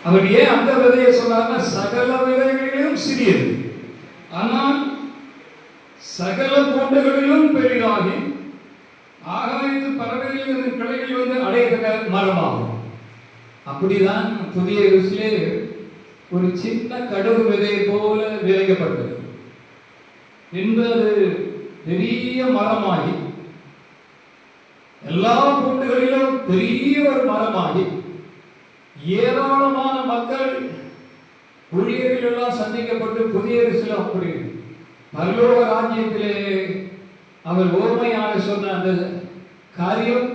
அவர் ஏன் அந்த விதையை சொன்னார்னா, சகல விதைகளிலும் சிறியது, ஆனால் சகல பூண்டுகளிலும் பெரிதாகி ஆகாயத்து பறவைகளின் கிளைகள் வந்து அடையத்தக்க மரமாகும். அப்படிதான் புதிய எருசலேம் ஒரு சின்ன கடுகு விதை போல விதைக்கப்பட்டது. இன்று அது பெரிய மரமாகி எல்லா பூண்டுகளிலும் பெரிய ஒரு மரமாகி ஏராளமான மக்கள் ஊழியர்கள் எல்லாம் சந்திக்கப்பட்டு புதிய எருசலேம் அப்படி பரலோக ராஜ்யத்திலே அவர் ஓர்மையாக சொன்ன அந்த காரியம்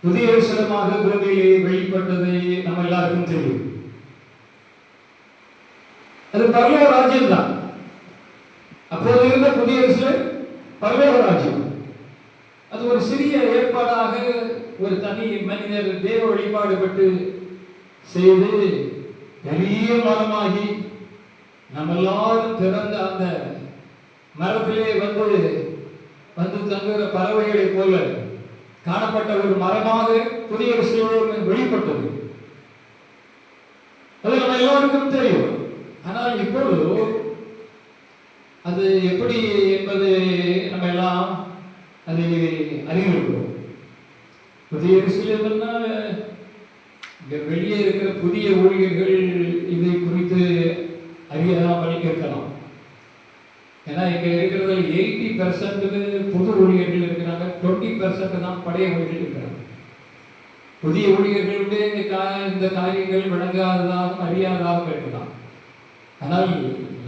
புதிய எருசலேமாக பூமியிலே வெளிப்பட்டதை நம்ம எல்லாருக்கும் தெரியும். அது பரலோக ராஜ்யம் தான். அப்போது இருந்த புதிய எருசலேம் பரலோக ராஜ்யம். அது ஒரு சிறிய ஏற்பாடாக ஒரு தனி மனிதர் தேவ வழிபாடு பட்டு செய்து பெரிய மரமாகி நம்ம எல்லாரும் திறந்த அந்த மரத்திலே வந்து தங்குகிற பறவைகளை போல காணப்பட்ட ஒரு மரமாக புதிய எருசலேம் வெளிப்பட்டது. அது நம்ம எல்லோருக்கும் தெரியும். ஆனால் இப்போது அது எப்படி என்பது நம்ம எல்லாம் அதை அறிந்திருக்கிறோம். புதிய எருசலேம்னா இங்க வெளியே இருக்கிற புதிய ஊழியர்கள் இதை குறித்து அறியாமல் இருக்கலாம். ஏன்னா இங்க இருக்கிறது 80% புது ஊழியர்கள் இருக்கிறாங்க, 20% தான் பழைய ஊழியர்கள் இருக்கிறாங்க. புதிய ஊழியர்களுடைய இந்த காரியங்கள் விளங்காததாகவும் அறியாததாகவும் இருக்கலாம். ஆனால்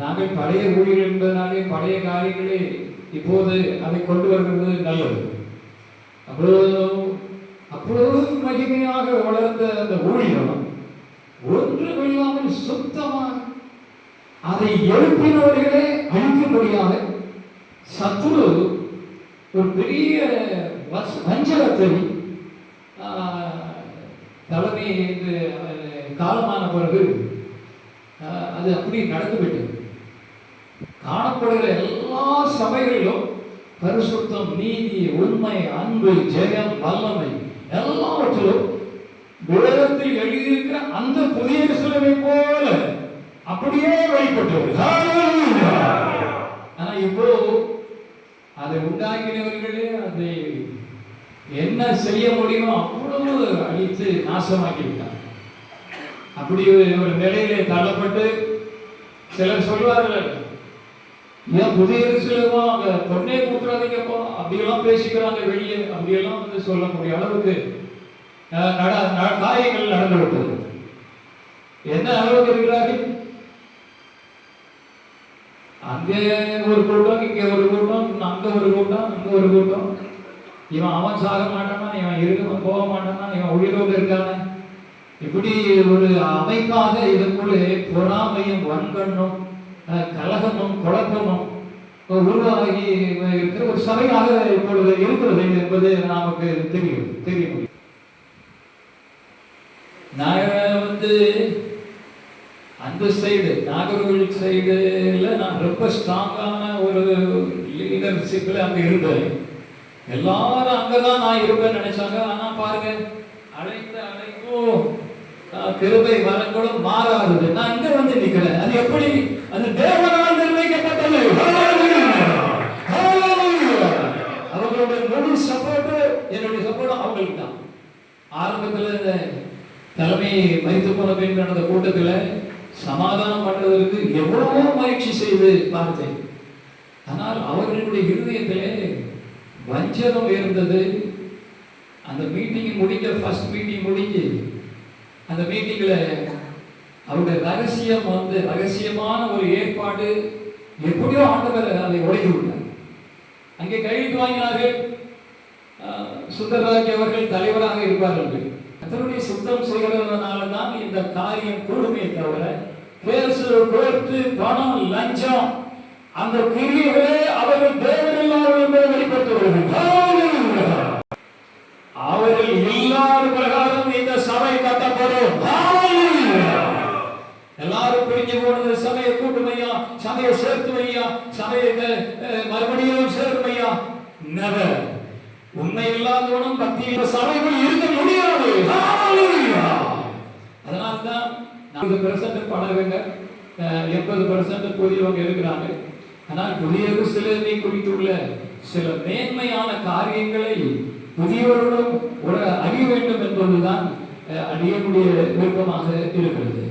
நாங்கள் பழைய ஊழியர்கள் என்பதனாலே பழைய காரியங்களே இப்போது அதை கொண்டு வருகிறது நல்லது. அப்பொழுது மகிமையாக வளர்ந்த அந்த ஊழியம் ஒன்றுமில்லாமல் சுத்தமாக அதை எழுப்பினவர்களே அழிக்கும்படியாக சத்துரு ஒரு பெரிய வஞ்சகத்தை தலைமை என்று காலமான பிறகு அது அப்படி நடந்துவிட்டது. காணப்படுகிற எல்லா சபைகளிலும் பரிசுத்தம், நீதி, உண்மை, அன்பு, ஜெயம், வல்லமை எல்லாவற்றிலும் வேதத்தில் எழுதியிருக்கிற அந்த புதிய எருசலேமை போல அப்படியே வெளிப்பட்டது. ஆனா இப்போ அதை உண்டாக்கினவர்களே அதை என்ன செய்ய முடியுமோ அவ்வளவு அழித்து நாசமாக்கி விட்டார். அப்படி ஒரு நிலையிலே தள்ளப்பட்டு சிலர் சொல்வார்கள், ஏன் புதிய எருசலேமா அங்க பொண்ணே கூட்டுறாதீங்கப்பா அப்படியெல்லாம் பேசிக்கிறாங்க வெளியே. அப்படியெல்லாம் வந்து சொல்லக்கூடிய அளவுக்கு காரியங்கள் நடந்து விட்டது. என்ன அளவுக்கு இருக்கிறார்கள்? அங்கே ஒரு கூட்டம், இங்க ஒரு கூட்டம், அங்க ஒரு கூட்டம், அங்க ஒரு கூட்டம். இவன் அவன் சாக மாட்டானா, இவன் இருக்கவன் போக மாட்டானா, இவன் உயிரோடு இருக்கான. இப்படி ஒரு அமைப்பாக இதற்குள்ளே பொறாமையும் வன்கண்ணும் கலகமும் குழப்பமும் உருவாகி இருக்கிற ஒரு சபையாக இப்பொழுது இருக்கிறது என்பது நமக்கு தெரிய முடியும். நான் வந்து அந்த சைடு நாகர்கோவில் சைடுல நான் ரொம்ப ஸ்ட்ராங்கான ஒரு லீடர்ஷிப்ல அங்க இருந்தேன். எல்லாரும் அங்கதான் நான் இருப்பேன்னு நினைச்சாங்க. ஆனா பாருங்க, அழைக்கும் கிருபை வரங்களும் மாறாது. நான் இங்க வந்து நிக்கிறேன். அது எப்படி? அது தேவனால் நிர்ணயிக்கப்பட்டது. அவங்களுடைய முழு சப்போர்ட், என்னுடைய சப்போர்ட் அவங்களுக்கு தான். ஆரம்பத்துல தலைமை மறித்து போன பின் நடந்த கூட்டத்துல சமாதானம் பண்றதற்கு எவ்வளவோ முயற்சி செய்து பார்த்தேன். ஆனால் அவர்களுடைய இருதயத்திலே வஞ்சகம் இருந்தது. அந்த மீட்டிங் முடிஞ்ச ஃபர்ஸ்ட் மீட்டிங் முடிஞ்சு அந்த மீட்டிங்ல அவருடைய ரகசியம் வந்து ரகசியமான ஒரு ஏற்பாடு எப்படியோ ஆண்டவர் அதை உடைத்து விட்டார். அங்கே கையெழுத்து வாங்கினார்கள். சுந்தரராஜ் அவர்கள் தலைவராக இருப்பார்கள். கர்த்தருடைய சுத்தம் செய்கிறதுனால தான் இந்த காரியம் கூடுமே தவிர கேசு, கோர்ட்டு, பணம், லஞ்சம் அந்த கிரியைகளே அவர்கள் தேவனில்லாமல் என்பதை வெளிப்படுத்துவார்கள். அவர்கள் இல்லாத பிரகாரம் இந்த சபை கட்டப்படும். எல்லாரும் பிரிஞ்சு போனது, சபையை கூட்டுமையா, சபையை சேர்த்துமையா, சபையை மறுபடியும் சேர்மையா, நெவர். உண்மை இல்லாதவனும் பக்தி சபைகள் இருக்க முடியாது. அதனால்தான் 50% பழகுங்க, 80% புதியவங்க இருக்கிறாங்க. ஆனால் புதிய எருசலேமை குறித்துள்ள சில மேன்மையான காரியங்களை புதியவர்களும் அறிய வேண்டும் என்பதுதான் அடியனுடைய விருப்பமாக இருக்கிறது.